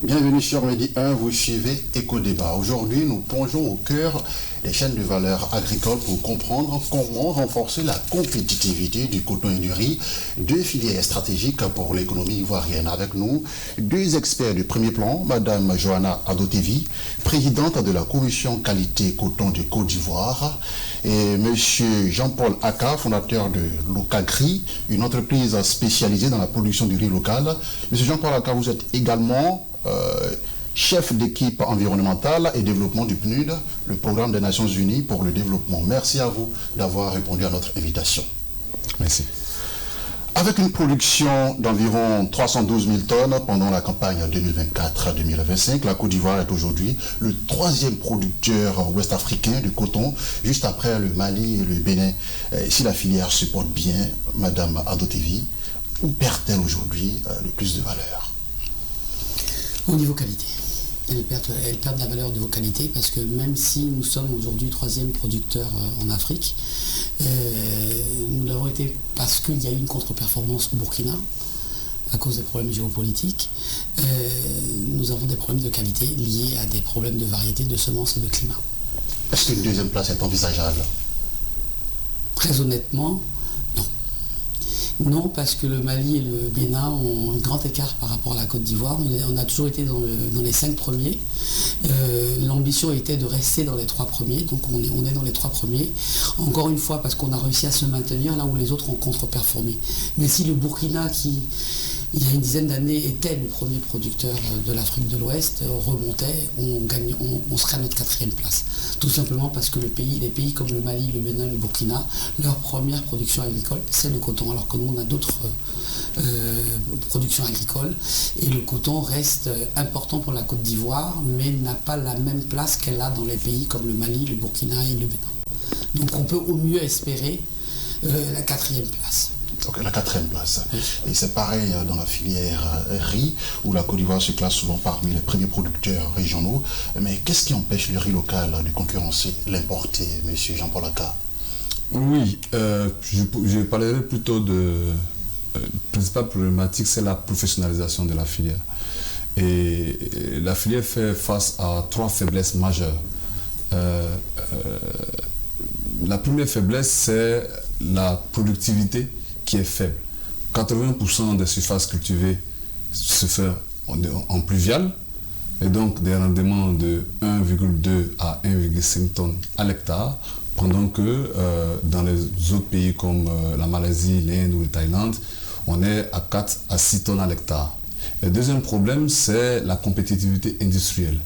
Bienvenue sur Midi 1, vous suivez Éco-Débat. Aujourd'hui, nous plongeons au cœur des chaînes de valeur agricole pour comprendre comment renforcer la compétitivité du coton et du riz, deux filières stratégiques pour l'économie ivoirienne. Avec nous, deux experts du premier plan, Madame Johanna Adotevi, présidente de la commission qualité coton de Côte d'Ivoire, et Monsieur Jean-Paul Aka, fondateur de Locagri, une entreprise spécialisée dans la production du riz local. Monsieur Jean-Paul Aka, vous êtes également chef d'équipe environnementale et développement du PNUD, le programme des Nations Unies pour le développement. Merci à vous d'avoir répondu à notre invitation. Merci. Avec une production d'environ 312 000 tonnes pendant la campagne 2024-2025, la Côte d'Ivoire est aujourd'hui le troisième producteur ouest-africain de coton, juste après le Mali et le Bénin. Si la filière se porte bien, Madame Adotevi, où perd-elle aujourd'hui le plus de valeur? Au niveau qualité. Elle perd de la valeur au niveau qualité parce que même si nous sommes aujourd'hui troisième producteur en Afrique, nous l'avons été parce qu'il y a eu une contre-performance au Burkina à cause des problèmes géopolitiques. Nous avons des problèmes de qualité liés à des problèmes de variété, de semences et de climat. Est-ce qu'une deuxième place est envisageable? Très honnêtement, non. Non, parce que le Mali et le Bénin ont un grand écart par rapport à la Côte d'Ivoire. On a toujours été dans les 5 premiers. L'ambition était de rester dans les 3 premiers, donc on est dans les 3 premiers. Encore une fois, parce qu'on a réussi à se maintenir là où les autres ont contre-performé. Mais si le Burkina, qui il y a une dizaine d'années était le premier producteur de l'Afrique de l'Ouest, remontait, on serait à notre 4e place. Tout simplement parce que les pays comme le Mali, le Bénin, le Burkina, leur première production agricole, c'est le coton, alors que nous, on a d'autres productions agricoles. Et le coton reste important pour la Côte d'Ivoire, mais n'a pas la même place qu'elle a dans les pays comme le Mali, le Burkina et le Bénin. Donc on peut au mieux espérer la 4e place. Donc la 4e place. Et c'est pareil dans la filière riz, où la Côte d'Ivoire se classe souvent parmi les premiers producteurs régionaux. Mais qu'est-ce qui empêche le riz local de concurrencer l'importé, Monsieur Jean-Paul Aka? Oui, je parlerai plutôt de... La principale problématique, c'est la professionnalisation de la filière. Et la filière fait face à 3 faiblesses majeures. La première faiblesse, c'est la productivité qui est faible. 80% des surfaces cultivées se font en pluvial, et donc des rendements de 1,2 à 1,5 tonnes à l'hectare, pendant que dans les autres pays comme la Malaisie, l'Inde ou la Thaïlande, on est à 4 à 6 tonnes à l'hectare. Le deuxième problème, c'est la compétitivité industrielle.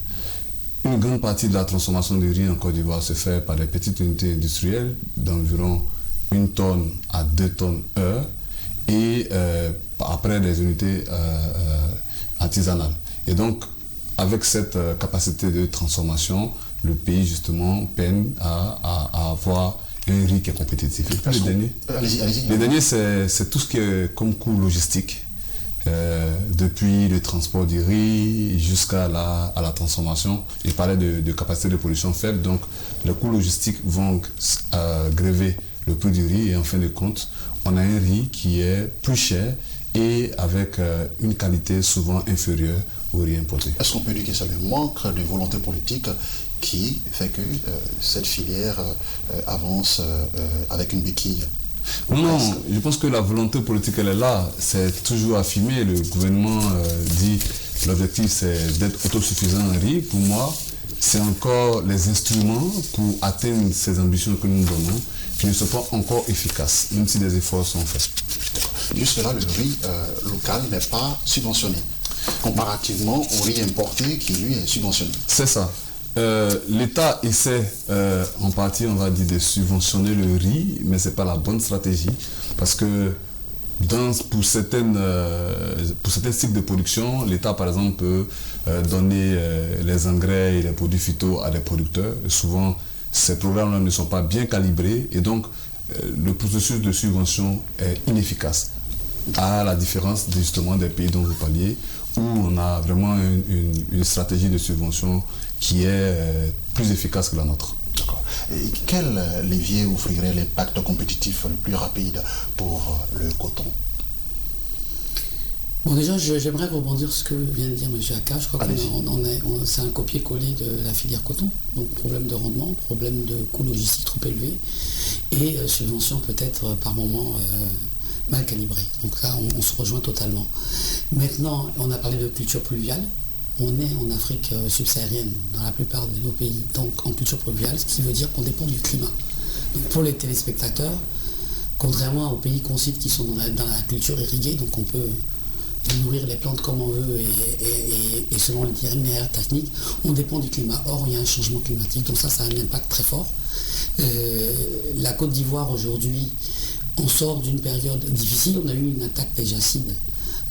Une grande partie de la transformation du riz en Côte d'Ivoire se fait par des petites unités industrielles d'environ 1 tonne à 2 tonnes heure et après des unités artisanales. Et donc, avec cette capacité de transformation, le pays justement peine à avoir un riz qui est compétitif. Et puis le dernier, c'est tout ce qui est comme coût logistique. Depuis le transport du riz jusqu'à la transformation. Il parlait de capacité de production faible, donc les coûts logistiques vont gréver le prix du riz et en fin de compte, on a un riz qui est plus cher et avec une qualité souvent inférieure au riz importé. Est-ce qu'on peut dire que c'est le manque de volonté politique qui fait que cette filière avance avec une béquille? Non, je pense que la volonté politique, elle est là. C'est toujours affirmé. Le gouvernement dit l'objectif, c'est d'être autosuffisant en riz. Pour moi, c'est encore les instruments pour atteindre ces ambitions que nous donnons qui ne sont pas encore efficaces, même si des efforts sont faits. Jusque-là, le riz local n'est pas subventionné, comparativement au riz importé qui, lui, est subventionné. C'est ça. L'État essaie en partie, on va dire, de subventionner le riz, mais ce n'est pas la bonne stratégie parce que pour certains cycles de production, l'État, par exemple, peut donner les engrais et les produits phyto à des producteurs. Et souvent, ces programmes-là ne sont pas bien calibrés et donc le processus de subvention est inefficace, à la différence justement des pays dont vous parliez, où on a vraiment une stratégie de subvention qui est plus efficace que la nôtre. D'accord. Et quel levier offrirait l'impact compétitif le plus rapide pour le coton? Bon, déjà, j'aimerais rebondir sur ce que vient de dire M. Aka. Je crois que c'est un copier-coller de la filière coton. Donc, problème de rendement, problème de coût logistique trop élevé et subvention peut-être par moment mal calibrée. Donc là, on se rejoint totalement. Maintenant, on a parlé de culture pluviale. On est en Afrique subsaharienne, dans la plupart de nos pays, donc en culture pluviale, ce qui veut dire qu'on dépend du climat. Donc pour les téléspectateurs, contrairement aux pays qu'on cite qui sont dans la culture irriguée, donc on peut nourrir les plantes comme on veut et selon l'itinéraire technique, on dépend du climat. Or, il y a un changement climatique, donc ça a un impact très fort. La Côte d'Ivoire aujourd'hui, on sort d'une période difficile. On a eu une attaque des jacides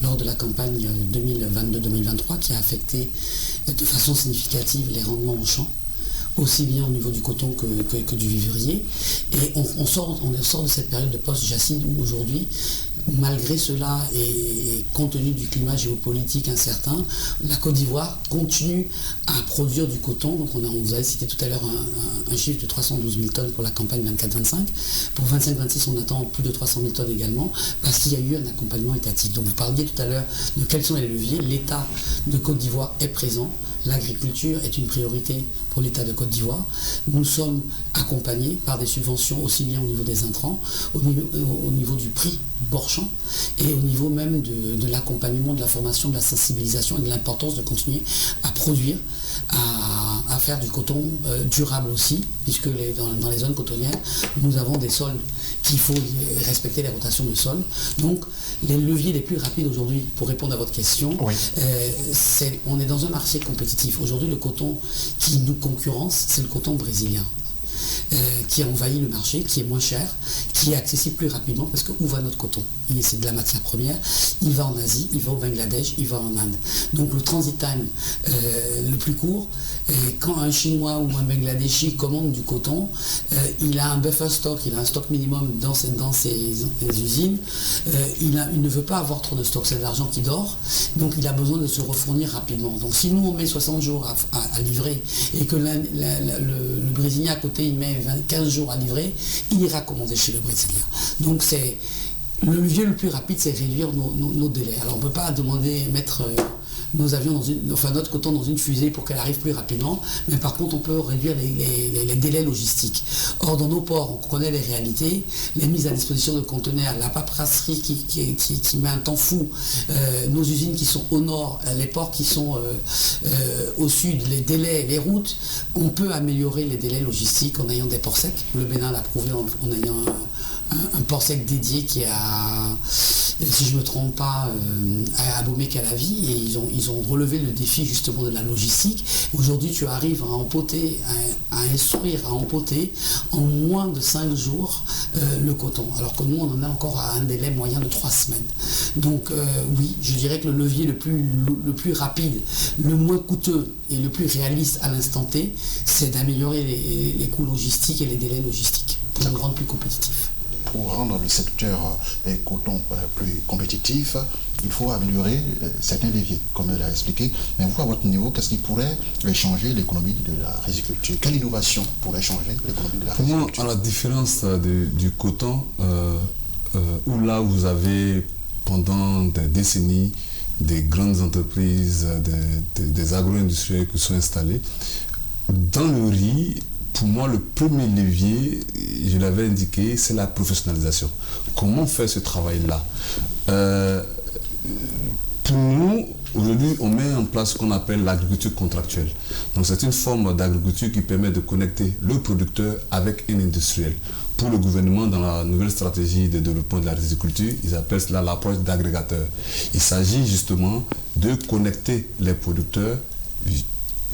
lors de la campagne 2022-2023 qui a affecté de façon significative les rendements au champ, aussi bien au niveau du coton que du vivrier. Et on sort de cette période de post-jacide où aujourd'hui, malgré cela et compte tenu du climat géopolitique incertain, la Côte d'Ivoire continue à produire du coton. Donc on vous avait cité tout à l'heure un chiffre de 312 000 tonnes pour la campagne 24-25. Pour 25-26, on attend plus de 300 000 tonnes également parce qu'il y a eu un accompagnement étatique. Donc vous parliez tout à l'heure de quels sont les leviers. L'État de Côte d'Ivoire est présent. L'agriculture est une priorité pour l'État de Côte d'Ivoire. Nous sommes accompagnés par des subventions aussi bien au niveau des intrants, au niveau du prix du bord-champ et au niveau même de l'accompagnement, de la formation, de la sensibilisation et de l'importance de continuer à produire, à faire du coton durable aussi, puisque dans les zones cotonnières, nous avons des sols qu'il faut respecter les rotations de sol. Donc, les leviers les plus rapides aujourd'hui, pour répondre à votre question, oui. On est dans un marché compétitif. Aujourd'hui, le coton qui nous concurrence, c'est le coton brésilien. Qui a envahi le marché, qui est moins cher, qui est accessible plus rapidement parce que où va notre coton? C'est de la matière première, il va en Asie, il va au Bangladesh, il va en Inde. Donc le transit time le plus court, quand un Chinois ou un Bangladeshi commande du coton, il a un buffer stock, il a un stock minimum dans ses usines, il ne veut pas avoir trop de stock, c'est de l'argent qui dort, donc il a besoin de se refournir rapidement. Donc si nous on met 60 jours à livrer et que le Brésilien à côté il met 15 jours à livrer, il ira commander chez le Brésilien. Donc c'est le levier le plus rapide, c'est réduire nos délais. Alors on ne peut pas demander mettre nos avions notre coton dans une fusée pour qu'elle arrive plus rapidement, mais par contre on peut réduire les délais logistiques. Or dans nos ports, on connaît les réalités, les mises à disposition de conteneurs, la paperasserie qui met un temps fou, nos usines qui sont au nord, les ports qui sont au sud, les délais, les routes, on peut améliorer les délais logistiques en ayant des ports secs. Le Bénin l'a prouvé en ayant un port sec dédié qui a, si je ne me trompe pas, à Abomey-Calavi, et ils ont relevé le défi justement de la logistique. Aujourd'hui, tu arrives à empoter, à instruire, à empoter en moins de 5 jours le coton, alors que nous, on en a encore à un délai moyen de 3 semaines. Donc oui, je dirais que le levier le plus rapide, le moins coûteux et le plus réaliste à l'instant T, c'est d'améliorer les coûts logistiques et les délais logistiques pour le rendre plus compétitif. Pour rendre le secteur coton plus compétitif, il faut améliorer certains leviers, comme elle a expliqué. Mais vous, à votre niveau, qu'est-ce qui pourrait changer l'économie de la riziculture? Quelle innovation pourrait changer l'économie de la riziculture? Pour moi, à la différence du coton, où là vous avez pendant des décennies des grandes entreprises, des agro-industriels qui sont installés, dans le riz, pour moi, le premier levier, je l'avais indiqué, c'est la professionnalisation. Comment faire ce travail-là? Pour nous, aujourd'hui, on met en place ce qu'on appelle l'agriculture contractuelle. Donc, c'est une forme d'agriculture qui permet de connecter le producteur avec un industriel. Pour le gouvernement, dans la nouvelle stratégie de développement de la riziculture, ils appellent cela l'approche d'agrégateur. Il s'agit justement de connecter les producteurs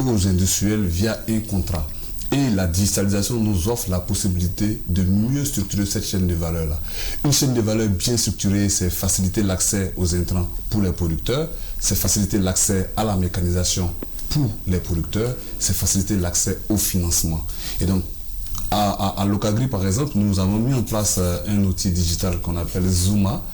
aux industriels via un contrat. Et la digitalisation nous offre la possibilité de mieux structurer cette chaîne de valeur-là. Une chaîne de valeur bien structurée, c'est faciliter l'accès aux intrants pour les producteurs, c'est faciliter l'accès à la mécanisation pour les producteurs, c'est faciliter l'accès au financement. Et donc, à Locagri, par exemple, nous avons mis en place un outil digital qu'on appelle Zuma,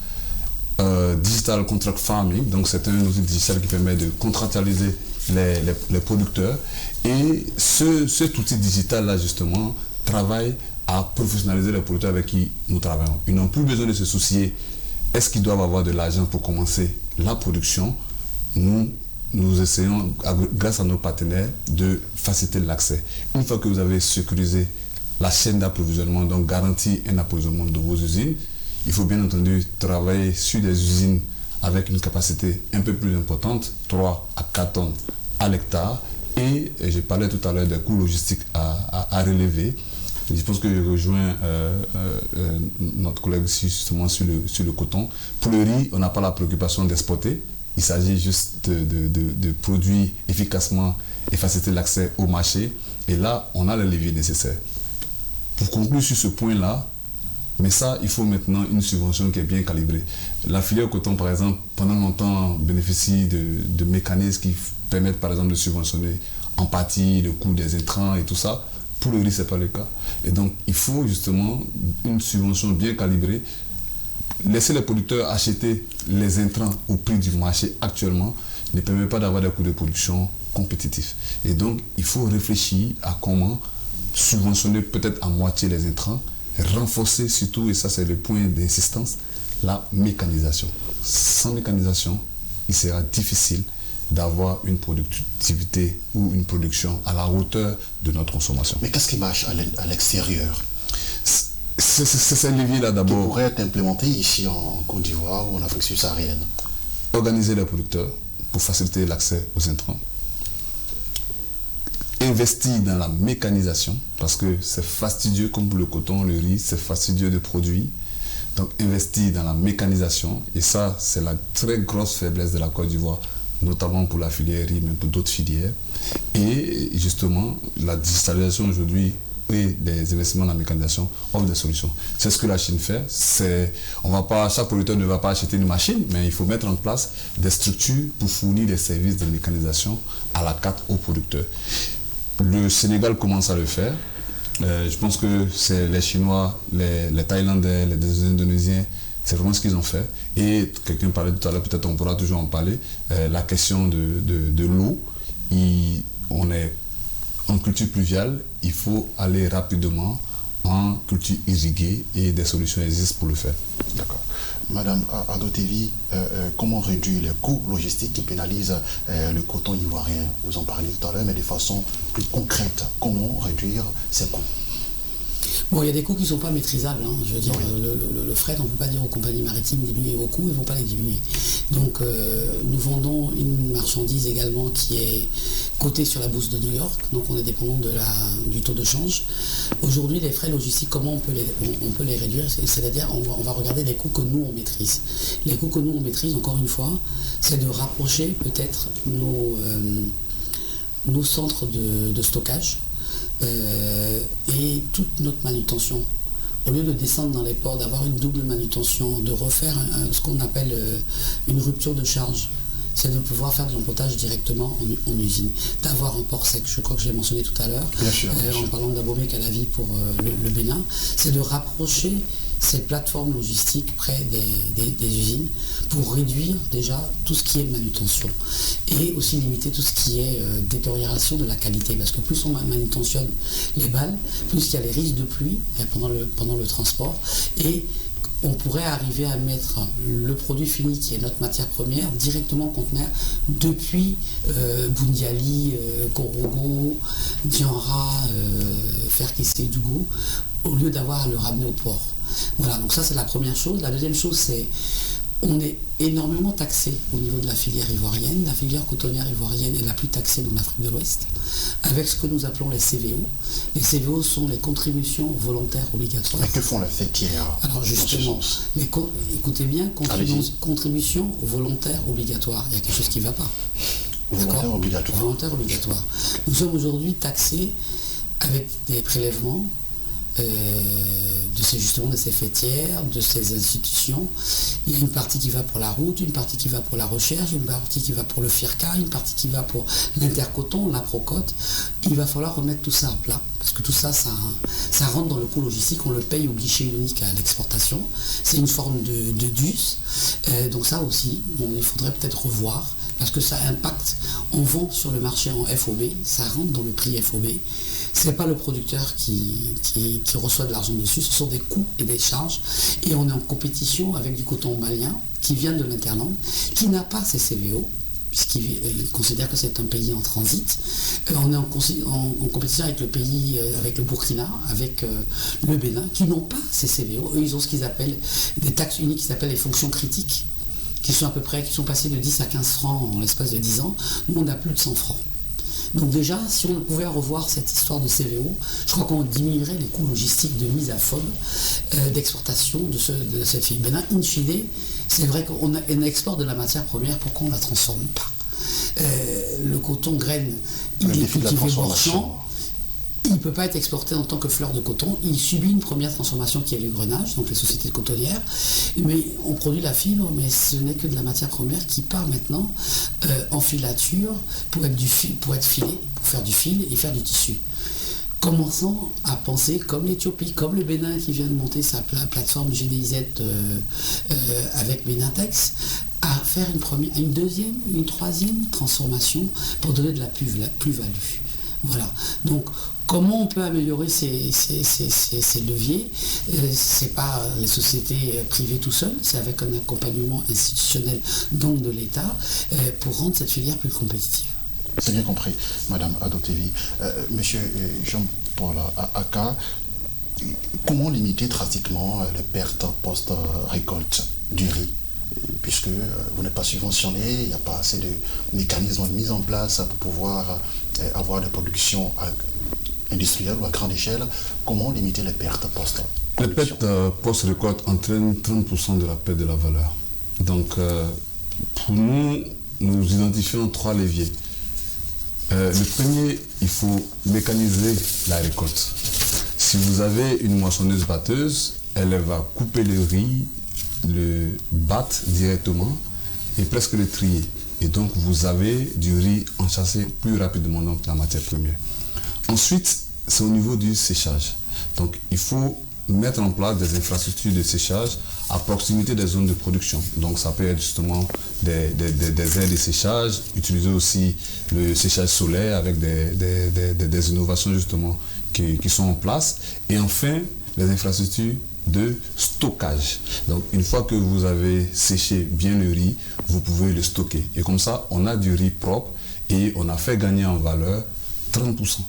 Digital Contract Farming. Donc, c'est un outil digital qui permet de contractualiser les producteurs. Et cet outil digital-là, justement, travaille à professionnaliser les producteurs avec qui nous travaillons. Ils n'ont plus besoin de se soucier est-ce qu'ils doivent avoir de l'argent pour commencer la production? Nous essayons, grâce à nos partenaires, de faciliter l'accès. Une fois que vous avez sécurisé la chaîne d'approvisionnement, donc garanti un approvisionnement de vos usines, il faut bien entendu travailler sur des usines avec une capacité un peu plus importante, 3 à 4 tonnes à l'hectare. Et je parlais tout à l'heure des coûts logistiques à relever. Je pense que je rejoins notre collègue justement sur le coton. Pour le riz, on n'a pas la préoccupation d'exporter. Il s'agit juste de produire efficacement et faciliter l'accès au marché. Et là, on a les leviers nécessaires. Pour conclure sur ce point-là, mais ça, il faut maintenant une subvention qui est bien calibrée. La filière coton, par exemple, pendant longtemps, bénéficie de mécanismes qui permettent, par exemple, de subventionner en partie le coût des intrants et tout ça. Pour le riz, ce n'est pas le cas. Et donc, il faut justement une subvention bien calibrée. Laisser les producteurs acheter les intrants au prix du marché actuellement ne permet pas d'avoir des coûts de production compétitifs. Et donc, il faut réfléchir à comment subventionner peut-être à moitié les intrants, renforcer surtout, et ça c'est le point d'insistance, la mécanisation. Sans mécanisation, il sera difficile d'avoir une productivité ou une production à la hauteur de notre consommation. Mais qu'est-ce qui marche à l'extérieur? C'est ces leviers-là d'abord. Qui pourrait être implémenté ici en Côte d'Ivoire ou en Afrique subsaharienne. Organiser les producteurs pour faciliter l'accès aux intrants. Investir dans la mécanisation, parce que c'est fastidieux comme pour le coton, le riz, c'est fastidieux de produire. Donc investir dans la mécanisation, et ça c'est la très grosse faiblesse de la Côte d'Ivoire, notamment pour la filière riz, mais pour d'autres filières. Et justement, la digitalisation aujourd'hui et les investissements dans la mécanisation offrent des solutions. C'est ce que la Chine fait. Chaque producteur ne va pas acheter une machine, mais il faut mettre en place des structures pour fournir des services de mécanisation à la carte aux producteurs. Le Sénégal commence à le faire. Je pense que c'est les Chinois, les Thaïlandais, les Indonésiens, c'est vraiment ce qu'ils ont fait. Et quelqu'un parlait tout à l'heure, peut-être on pourra toujours en parler, la question de l'eau. On est en culture pluviale, il faut aller rapidement en culture irriguée et des solutions existent pour le faire. D'accord. Madame Adotevi, comment réduire les coûts logistiques qui pénalisent le coton ivoirien? Vous en parliez tout à l'heure, mais de façon plus concrète, comment réduire ces coûts? Bon, il y a des coûts qui ne sont pas maîtrisables. Hein. Je veux dire, oui. Le fret, on ne peut pas dire aux compagnies maritimes diminuer vos coûts, ils ne vont pas les diminuer. Donc, nous vendons une marchandise également qui est cotée sur la bourse de New York, donc on est dépendant du taux de change. Aujourd'hui, les frais logistiques, comment on peut les réduire? C'est-à-dire, on va regarder les coûts que nous, on maîtrise. Les coûts que nous, on maîtrise, encore une fois, c'est de rapprocher peut-être nos centres de stockage. Et toute notre manutention, au lieu de descendre dans les ports, d'avoir une double manutention, de refaire ce qu'on appelle une rupture de charge, c'est de pouvoir faire de l'empotage directement en usine, d'avoir un port sec, je crois que je l'ai mentionné tout à l'heure, en parlant d'Abomey Calavi pour le Bénin, c'est de rapprocher ces plateformes logistiques près des usines pour réduire déjà tout ce qui est manutention et aussi limiter tout ce qui est détérioration de la qualité, parce que plus on manutentionne les balles, plus il y a les risques de pluie pendant le transport, et on pourrait arriver à mettre le produit fini qui est notre matière première directement au conteneur depuis Bundiali, Korogo, Dianra, Ferkessé-Dougo, au lieu d'avoir à le ramener au port. Voilà, donc ça c'est la première chose. La deuxième chose, c'est on est énormément taxé au niveau de la filière ivoirienne. La filière cotonnière ivoirienne est la plus taxée dans l'Afrique de l'Ouest, avec ce que nous appelons les CVO. Les CVO sont les contributions volontaires obligatoires. Mais que font les fêtières? Alors justement, écoutez bien, contribution volontaire obligatoire. Il y a quelque chose qui ne va pas. Volontaire obligatoire. Volontaire obligatoire. Nous sommes aujourd'hui taxés avec des prélèvements de ces fêtières, de ces institutions. Il y a une partie qui va pour la route, une partie qui va pour la recherche, une partie qui va pour le FIRCA, une partie qui va pour l'intercoton, la Procote. Il va falloir remettre tout ça à plat, parce que tout ça, ça rentre dans le coût logistique, on le paye au guichet unique à l'exportation. C'est une forme de DUS. Donc ça aussi, il faudrait peut-être revoir, parce que ça impacte. On vend sur le marché en FOB, ça rentre dans le prix FOB. Ce n'est pas le producteur qui reçoit de l'argent dessus, ce sont des coûts et des charges. Et on est en compétition avec du coton malien qui vient de l'Interland, qui n'a pas ces CVO, puisqu'il considère que c'est un pays en transit. On est en compétition avec le pays, avec le Burkina, avec le Bénin, qui n'ont pas ces CVO. Eux, ils ont ce qu'ils appellent des taxes uniques qui s'appellent les fonctions critiques, qui sont passées de 10 à 15 francs en l'espace de 10 ans. Nous, on a plus de 100 francs. Donc déjà, si on pouvait revoir cette histoire de CVO, je crois qu'on diminuerait les coûts logistiques de mise à FOB, d'exportation de cette filière. Maintenant, in fine, c'est vrai qu'on exporte de la matière première, pourquoi on ne la transforme pas? Le coton graine, il est cultivé hors champ. Il ne peut pas être exporté en tant que fleur de coton. Il subit une première transformation qui est l'égrenage, donc les sociétés cotonnières. Mais on produit la fibre, mais ce n'est que de la matière première qui part maintenant en filature pour être filé, pour faire du fil et faire du tissu. Commençons à penser comme l'Éthiopie, comme le Bénin qui vient de monter sa plateforme GDIZ avec Bénintex, à faire une deuxième, une troisième transformation pour donner de la plus-value. Voilà. Donc, comment on peut améliorer ces leviers? Ce n'est pas les sociétés privées tout seules, c'est avec un accompagnement institutionnel, donc de l'État, pour rendre cette filière plus compétitive. C'est bien compris, Madame Adotevi. Monsieur Jean-Paul Aka, comment limiter drastiquement les pertes post-récolte du riz? Puisque vous n'êtes pas subventionné, il n'y a pas assez de mécanismes mis en place pour pouvoir avoir des productions industrielles ou à grande échelle. Comment limiter les pertes post-récolte? Les pertes post-récolte entraînent 30% de la perte de la valeur. Donc, pour nous identifions 3 leviers. Le premier, il faut mécaniser la récolte. Si vous avez une moissonneuse batteuse, elle va couper le riz, le battre directement et presque le trier. Et donc vous avez du riz enchâssé plus rapidement, donc la matière première. Ensuite, c'est au niveau du séchage. Donc il faut mettre en place des infrastructures de séchage à proximité des zones de production. Donc ça peut être justement des aires de séchage, utiliser aussi le séchage solaire avec des innovations justement qui sont en place. Et enfin, les infrastructures de stockage. Donc une fois que vous avez séché bien le riz, vous pouvez le stocker. Et comme ça, on a du riz propre et on a fait gagner en valeur 30%.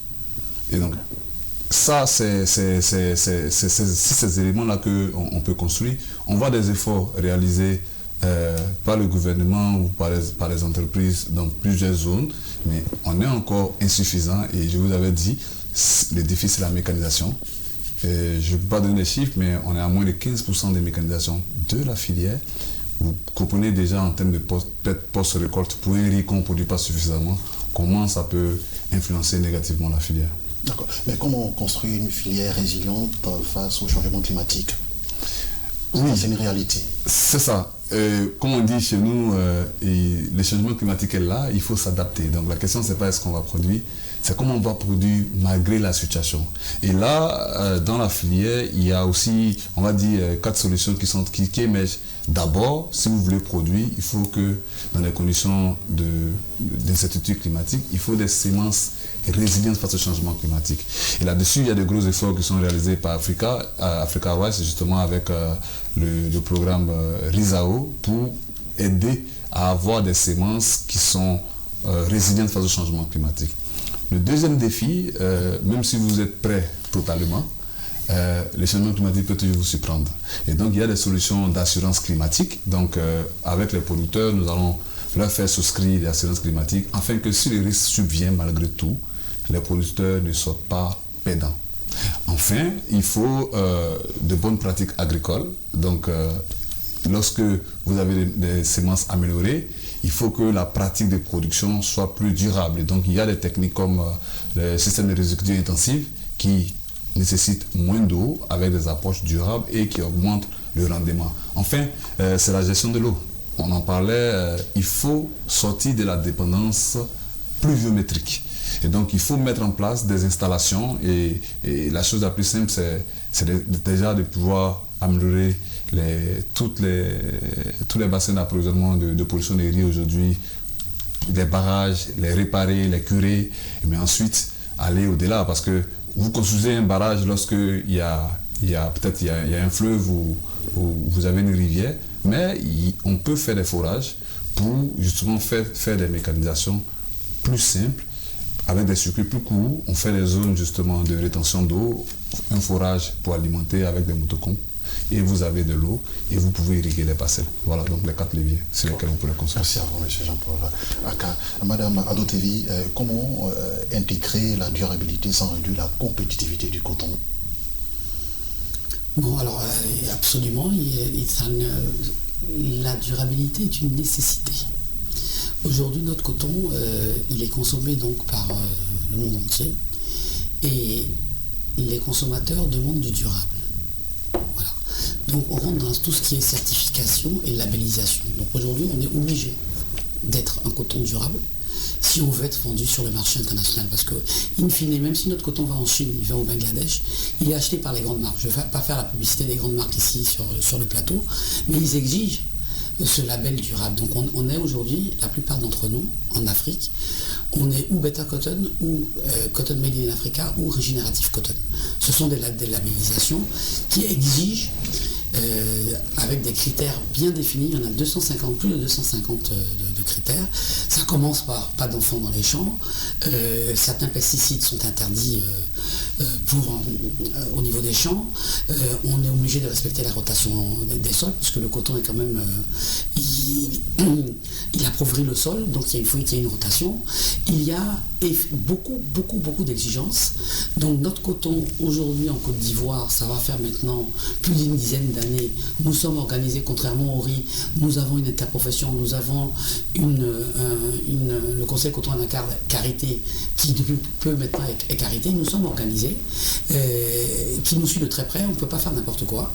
Et donc, ça, c'est ces éléments-là qu'on peut construire. On voit des efforts réalisés par le gouvernement ou par les entreprises dans plusieurs zones, mais on est encore insuffisant. Et je vous avais dit, le défi, c'est la mécanisation. Je ne peux pas donner les chiffres, mais on est à moins de 15% de mécanisation de la filière. Vous comprenez déjà en termes de post-récolte, pour un riz qu'on ne produit pas suffisamment, comment ça peut influencer négativement la filière. D'accord. Mais comment construire une filière résiliente face au changement climatique? Oui, c'est une réalité. C'est ça. Comme on dit chez nous, le changement climatique est là, il faut s'adapter. Donc la question, ce n'est pas est-ce qu'on va produire, c'est comment on va produire malgré la situation. Et là, dans la filière, il y a aussi, on va dire, 4 solutions qui émergent. D'abord, si vous voulez produire, il faut que dans les conditions d'incertitude climatique, il faut des semences résilientes face au changement climatique. Et là-dessus, il y a de gros efforts qui sont réalisés par Africa Rice, justement avec le programme RISAO, pour aider à avoir des semences qui sont résilientes face au changement climatique. Le deuxième défi, même si vous êtes prêt totalement, le changement climatique peut toujours vous surprendre. Et donc, il y a des solutions d'assurance climatique. Donc, avec les producteurs, nous allons leur faire souscrire l'assurance climatique afin que si le risque subvient malgré tout, les producteurs ne soient pas perdants. Enfin, il faut de bonnes pratiques agricoles. Donc, lorsque vous avez des semences améliorées, il faut que la pratique de production soit plus durable. Et donc, il y a des techniques comme le système de résidus intensif qui nécessitent moins d'eau avec des approches durables et qui augmentent le rendement. Enfin, c'est la gestion de l'eau. On en parlait, il faut sortir de la dépendance pluviométrique. Et donc, il faut mettre en place des installations et la chose la plus simple, c'est déjà de pouvoir améliorer tous les bassins d'approvisionnement de production de riz aujourd'hui, les barrages, les réparer, les curer, mais ensuite aller au-delà, parce que vous construisez un barrage lorsqu'il y a un fleuve ou vous avez une rivière, mais on peut faire des forages pour justement faire des mécanisations plus simples, avec des circuits plus courts. On fait des zones justement de rétention d'eau, un forage pour alimenter avec des motocompes, et vous avez de l'eau et vous pouvez irriguer les parcelles. Voilà donc les 4 leviers sur lesquels on peut les construire. Merci à vous, M. Jean-Paul Aka. Madame Adotevi, comment intégrer la durabilité sans réduire la compétitivité du coton? Bon, alors absolument, la durabilité est une nécessité. Aujourd'hui, notre coton, il est consommé donc par le monde entier, et les consommateurs demandent du durable. Voilà. Donc on rentre dans tout ce qui est certification et labellisation. Donc aujourd'hui, on est obligé d'être un coton durable si on veut être vendu sur le marché international. Parce que, in fine, même si notre coton va en Chine, il va au Bangladesh, il est acheté par les grandes marques. Je ne vais pas faire la publicité des grandes marques ici sur le plateau, mais ils exigent ce label durable. Donc on est aujourd'hui, la plupart d'entre nous, en Afrique, on est ou Beta Cotton, ou Cotton Made in Africa, ou Regenerative Cotton. Ce sont des labellisations qui exigent, avec des critères bien définis, il y en a plus de 250 de critères. Ça commence par pas d'enfants dans les champs, certains pesticides sont interdits au niveau des champs, on est obligé de respecter la rotation des sols, puisque le coton est quand même, il appauvrit le sol, donc il faut qu'il y ait une rotation. Il y a beaucoup d'exigences. Donc notre coton aujourd'hui en Côte d'Ivoire, ça va faire maintenant plus d'une dizaine d'années. Nous sommes organisés, contrairement au riz, nous avons une interprofession, nous avons le Conseil coton en carité qui depuis peu maintenant est carité. Nous sommes organisés, qui nous suit de très près, on ne peut pas faire n'importe quoi.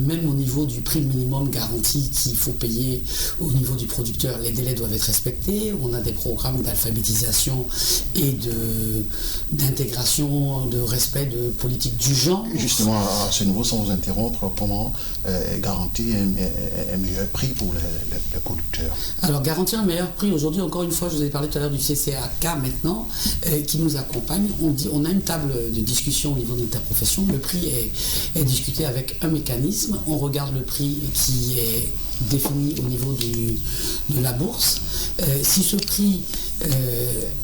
Même au niveau du prix minimum garanti qu'il faut payer au niveau du producteur, les délais doivent être respectés. On a des programmes d'alphabétisation et d'intégration, de respect de politique du genre. Justement, à ce niveau, sans vous interrompre, comment garantir un meilleur prix pour les producteurs? Alors, garantir un meilleur prix, aujourd'hui, encore une fois, je vous ai parlé tout à l'heure du CCAK maintenant, qui nous accompagne. On a une table de discussion au niveau de l'interprofession. Le prix est discuté avec un mécanisme. On regarde le prix qui est défini au niveau de la bourse. Si ce prix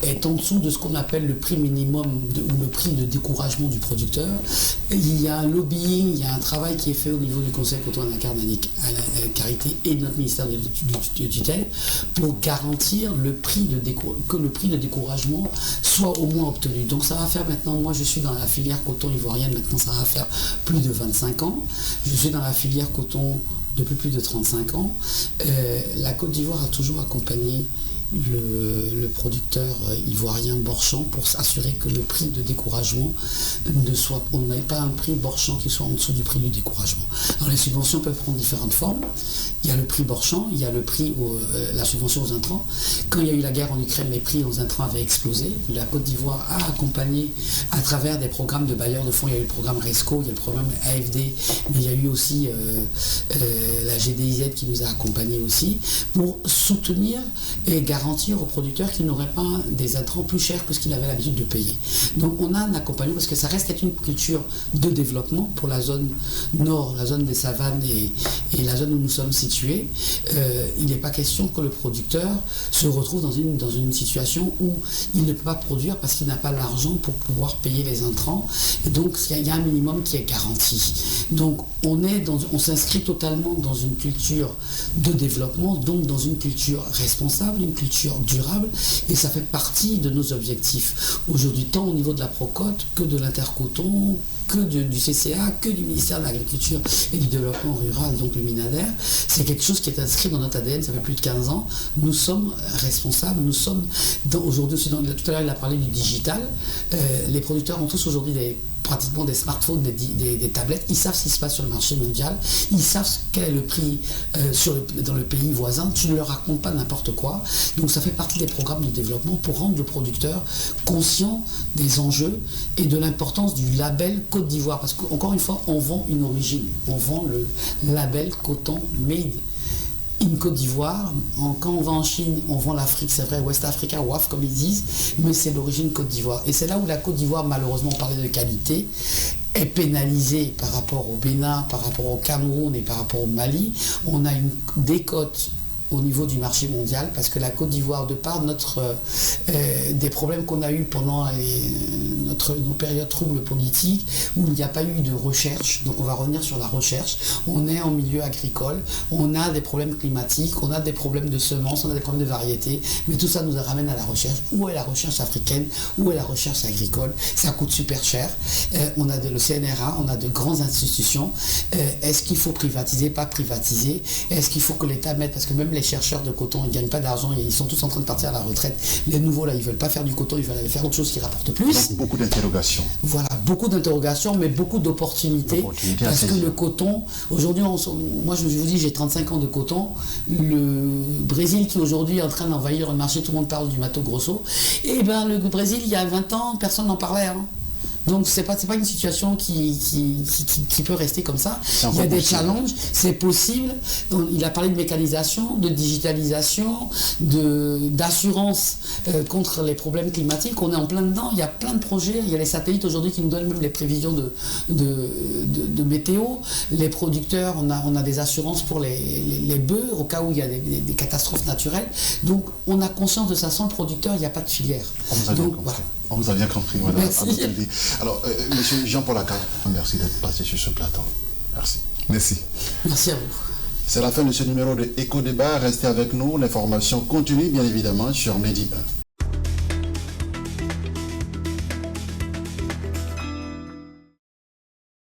est en dessous de ce qu'on appelle le prix minimum ou le prix de découragement du producteur, il y a un lobbying, il y a un travail qui est fait au niveau du Conseil coton à la carité et de notre ministère de tutelle pour garantir que le prix de découragement soit au moins obtenu. Donc ça va faire maintenant, moi je suis dans la filière coton ivoirienne, maintenant ça va faire plus de 25 ans. Je suis dans la filière coton depuis plus de 35 ans. La Côte d'Ivoire a toujours accompagné le producteur ivoirien Borchamp pour s'assurer que le prix de découragement on n'ait pas un prix Borchamp qui soit en dessous du prix du découragement. Alors les subventions peuvent prendre différentes formes. Il y a le prix Borchamp, il y a le prix, la subvention aux intrants. Quand il y a eu la guerre en Ukraine, les prix aux intrants avaient explosé. La Côte d'Ivoire a accompagné à travers des programmes de bailleurs de fonds. Il y a eu le programme RESCO, il y a le programme AFD, mais il y a eu aussi la GDIZ qui nous a accompagnés aussi pour soutenir et garantir aux producteurs qu'ils n'auraient pas des intrants plus chers que ce qu'ils avaient l'habitude de payer. Donc on a un accompagnement parce que ça reste une culture de développement pour la zone nord, la zone des savanes et la zone où nous sommes situés. Il n'est pas question que le producteur se retrouve dans une situation où il ne peut pas produire parce qu'il n'a pas l'argent pour pouvoir payer les intrants. Et donc il y a un minimum qui est garanti. Donc on s'inscrit totalement dans une culture de développement, donc dans une culture responsable, une culture durable, et ça fait partie de nos objectifs aujourd'hui, tant au niveau de la Procote que de l'Intercoton, que du CCA, que du ministère de l'Agriculture et du Développement Rural, donc le MINADER. C'est quelque chose qui est inscrit dans notre ADN, ça fait plus de 15 ans. Nous sommes responsables, nous sommes aujourd'hui aussi, tout à l'heure il a parlé du digital, les producteurs ont tous aujourd'hui pratiquement des smartphones, des tablettes, ils savent ce qui se passe sur le marché mondial, ils savent quel est le prix dans le pays voisin, tu ne leur racontes pas n'importe quoi. Donc ça fait partie des programmes de développement pour rendre le producteur conscient des enjeux et de l'importance du label Côte d'Ivoire, parce qu'encore une fois, on vend une origine, on vend le label coton made in Côte d'Ivoire. Quand on va en Chine, on vend l'Afrique, c'est vrai, West Africa, WAF comme ils disent, mais c'est l'origine Côte d'Ivoire. Et c'est là où la Côte d'Ivoire, malheureusement, on parlait de qualité, est pénalisée par rapport au Bénin, par rapport au Cameroun et par rapport au Mali. On a une décote au niveau du marché mondial, parce que la Côte d'Ivoire, de par des problèmes qu'on a eu pendant nos périodes troubles politiques, où il n'y a pas eu de recherche, donc on va revenir sur la recherche, on est en milieu agricole, on a des problèmes climatiques, on a des problèmes de semences, on a des problèmes de variétés, mais tout ça nous ramène à la recherche. Où est la recherche africaine? Où est la recherche agricole? Ça coûte super cher. On a le CNRA, on a de grandes institutions. Est-ce qu'il faut privatiser, pas privatiser? Est-ce qu'il faut que l'État mette, parce que même les chercheurs de coton, ils ne gagnent pas d'argent, ils sont tous en train de partir à la retraite. Les nouveaux, là, ils ne veulent pas faire du coton, ils veulent aller faire autre chose qui rapporte plus. Donc, beaucoup d'interrogations. Voilà, beaucoup d'interrogations, mais beaucoup d'opportunités. Parce que le coton, aujourd'hui, moi je vous dis, j'ai 35 ans de coton. Le Brésil qui aujourd'hui est en train d'envahir le marché, tout le monde parle du Mato Grosso. Et bien, le Brésil, il y a 20 ans, personne n'en parlait. Hein. Donc c'est pas une situation qui peut rester comme ça. Il y a des challenges, c'est possible. Il a parlé de mécanisation, de digitalisation, d'assurance contre les problèmes climatiques. On est en plein dedans, il y a plein de projets. Il y a les satellites aujourd'hui qui nous donnent même les prévisions de météo. Les producteurs, on a des assurances pour les bœufs au cas où il y a des catastrophes naturelles. Donc on a conscience de ça. Sans le producteur, il n'y a pas de filière. On vous a bien compris. Voilà. Merci. Alors, monsieur Jean-Paul Aka, merci d'être passé sur ce plateau. Merci. Merci. Merci à vous. C'est la fin de ce numéro de Éco Débat. Restez avec nous. L'information continue, bien évidemment, sur Medi 1.